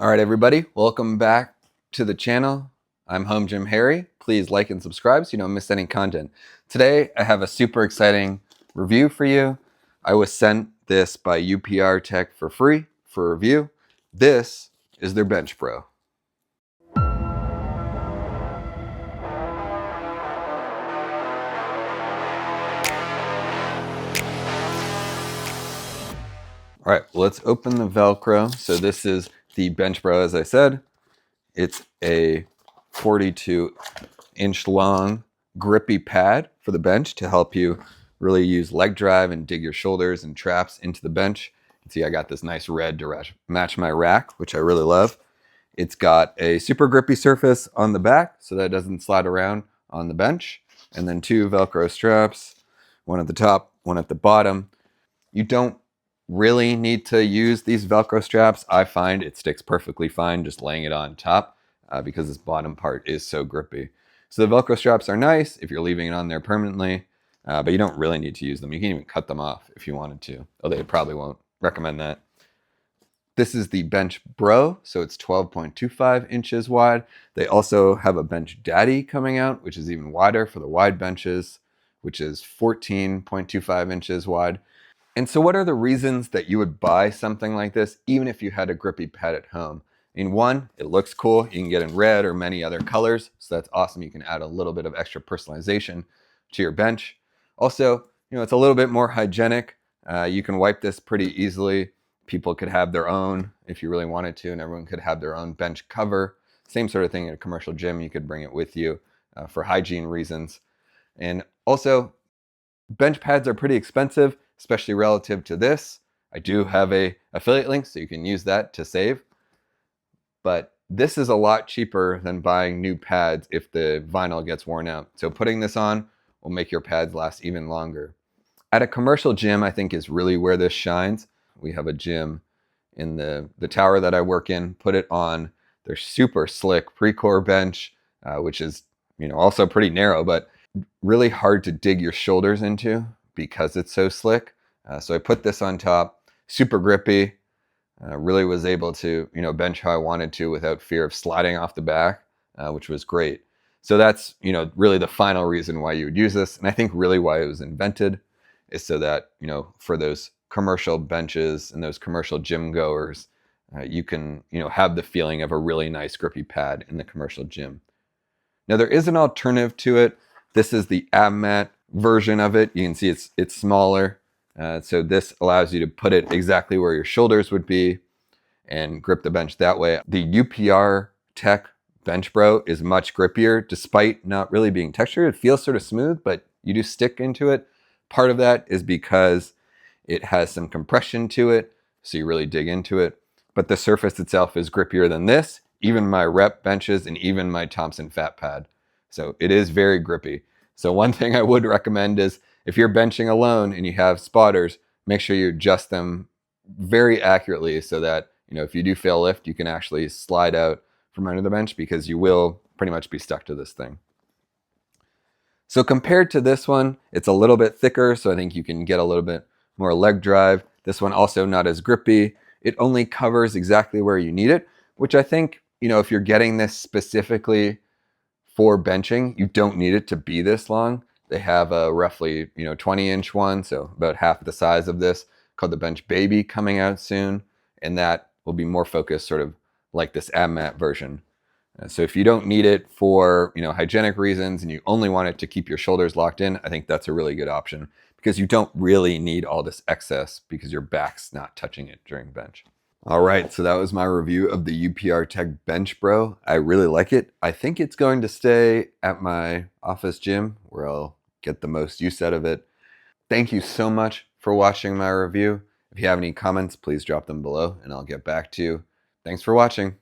All right, everybody, welcome back to the channel. I'm Home Gym Harry. Please like and subscribe so you don't miss any content. Today, I have a super exciting review for you. I was sent this by UPR Tech for free for review. This is their Bench Pro. All right, let's open the Velcro. So this is the Bench Pro, as I said. It's a 42-inch long grippy pad for the bench to help you really use leg drive and dig your shoulders and traps into the bench. You see I got this nice red to match my rack, which I really love. It's got a super grippy surface on the back so that it doesn't slide around on the bench. And then two Velcro straps, one at the top, one at the bottom. You don't really need to use these Velcro straps. I find it sticks perfectly fine just laying it on top because this bottom part is so grippy. So the Velcro straps are nice if you're leaving it on there permanently, but you don't really need to use them. You can even cut them off if you wanted to, although they probably won't recommend that. This is the Bench Bro, so it's 12.25 inches wide. They also have a Bench Daddy coming out, which is even wider for the wide benches, which is 14.25 inches wide. And so what are the reasons that you would buy something like this, even if you had a grippy pad at home? In one, it looks cool. You can get in red or many other colors. So that's awesome. You can add a little bit of extra personalization to your bench. Also, it's a little bit more hygienic. You can wipe this pretty easily. People could have their own if you really wanted to, and everyone could have their own bench cover. Same sort of thing in a commercial gym. You could bring it with you for hygiene reasons. And also, bench pads are pretty expensive, especially relative to this. I do have a affiliate link, so you can use that to save. But this is a lot cheaper than buying new pads if the vinyl gets worn out. So putting this on will make your pads last even longer. At a commercial gym, I think is really where this shines. We have a gym in the tower that I work in. Put it on their super slick Precor bench, which is also pretty narrow, but really hard to dig your shoulders into because it's so slick. So I put this on top, super grippy, really was able to bench how I wanted to without fear of sliding off the back, which was great. So that's really the final reason why you would use this, and I think really why it was invented is so that for those commercial benches and those commercial gym goers, you can have the feeling of a really nice grippy pad in the commercial gym. Now there is an alternative to it. This is the ab mat version of it. You can see it's smaller. So this allows you to put it exactly where your shoulders would be and grip the bench that way. The UPR Tech Bench Bro is much grippier despite not really being textured. It feels sort of smooth, but you do stick into it. Part of that is because it has some compression to it, so you really dig into it. But the surface itself is grippier than this, even my rep benches and even my Thompson Fat Pad. So it is very grippy. So one thing I would recommend is if you're benching alone and you have spotters, make sure you adjust them very accurately so that if you do fail lift, you can actually slide out from under the bench because you will pretty much be stuck to this thing. So compared to this one, it's a little bit thicker, so I think you can get a little bit more leg drive. This one also not as grippy. It only covers exactly where you need it, which I think, if you're getting this specifically for benching, you don't need it to be this long. They have a roughly 20-inch one, so about half the size of this, called the Bench Baby, coming out soon, and that will be more focused sort of like this ab mat version. So if you don't need it for hygienic reasons and you only want it to keep your shoulders locked in, I think that's a really good option because you don't really need all this excess because your back's not touching it during bench. All right, so that was my review of the UPR Tech Bench Bro. I really like it. I think it's going to stay at my office gym where I'll get the most use out of it. Thank you so much for watching my review. If you have any comments, please drop them below and I'll get back to you. Thanks for watching.